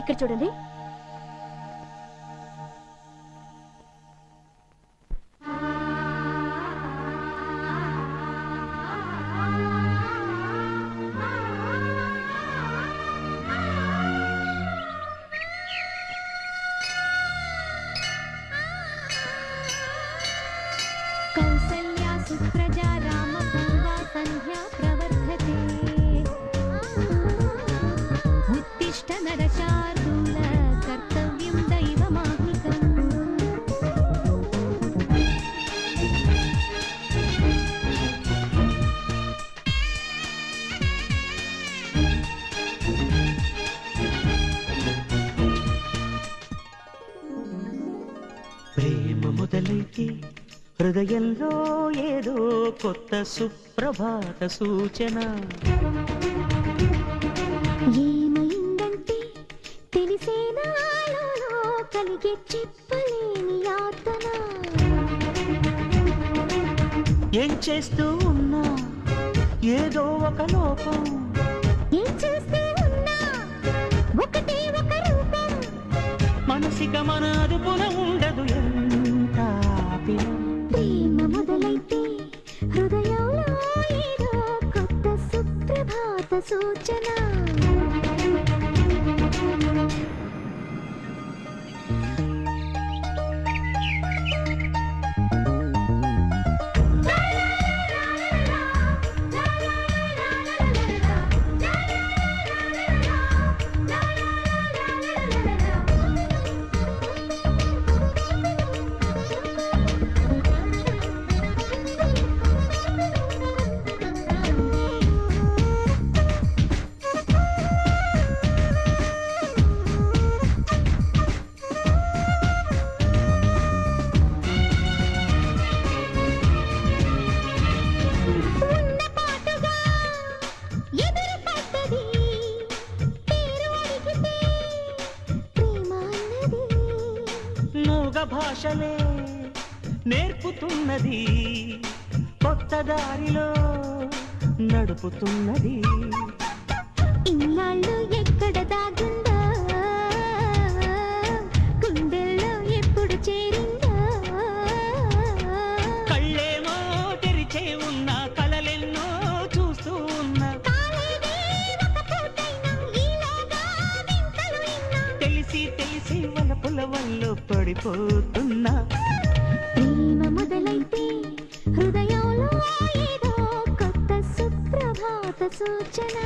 ఇక్కడ చూడండి. కౌసల్యా సుప్రజా రామ పూర్వా సంధ్యా ప్రవర్ధతే ఉత్తిష్ట నరశార్దూల కర్తవ్యం దైవమాహ్నికం. ప్రేమ మొదలైతే హృదయంలో ఏదో కొత్త సుప్రభాత సూచన. ఏమైందంటే తెలిసేనా నాలో కలిగే చెప్పలేని యాతన. ఏం చేస్తూ ఉన్నా ఏదో ఒక లోపం, ఏం చేస్తూ ఉన్నా ఒకటే ఒక రూపం. మనసిక మన అదుపున ఉండదు ఎంత ఆపినా. ప్రేమ మొదలైతే హృదయంలో ఏదో కొత్త సుప్రభాత సూచన. భాషలే నేర్పుతున్నది, కొత్త దారిలో నడుపుతున్నది. ఇన్నాళ్ళు ఎక్కడ దాగుందా, గుండెల్లో ఎప్పుడు చేరిందా. కళ్ళేమో తెరిచే ఉన్నా, కలలెన్నో చూస్తూ ఉన్నా, తెలిసి తెలిసి వలపుల వల్ల పడిపోతున్నా. ప్రేమ మొదలైతే హృదయంలో ఏదో కొత్త సుప్రభాత సూచన.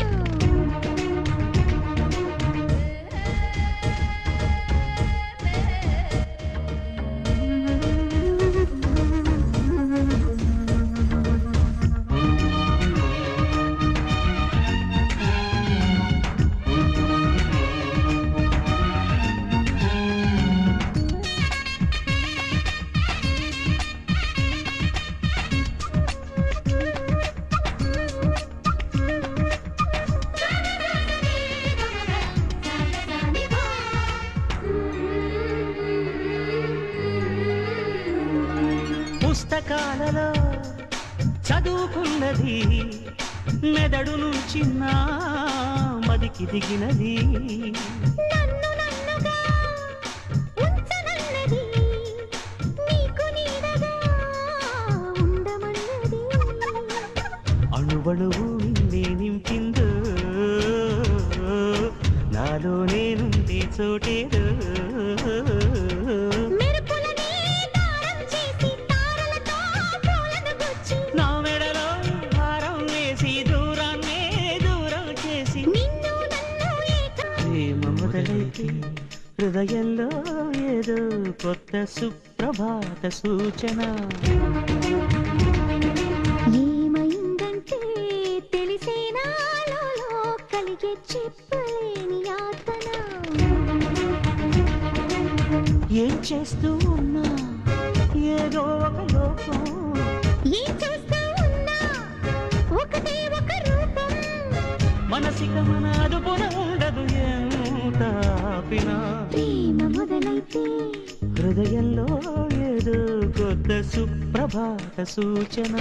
పుస్తకాలలో చదువుకున్నది, మెదడు నుంచి నా మదికి దిగినది. నన్ను నన్నుగా ఉంచనన్నది, నీకు నీడగా ఉండమన్నది. అణువణువు నిన్నే నింపిందో, నాలో నేనుండే చోటేదో. నా మెడలో భారం వేసి దూరాన్నే దూరం చేసి. ప్రేమ మొదలైతే హృదయంలో ఏదో కొత్త సుప్రభాత సూచన. ఏమైందంటే తెలిసేనా నాలో కలిగే చెప్పలేని యాతన. ఏం చేస్తూ ఉన్నా ఏదో ఒక లోపం, ఏం చేస్తూ ఉన్నా ఒకటే ఒక రూపం. మనసిక మన అదుపున ఉండదు ఎంత ఆపినా. ప్రేమ మొదలైతే హృదయంలో ఏదో కొత్త సుప్రభాత సూచన.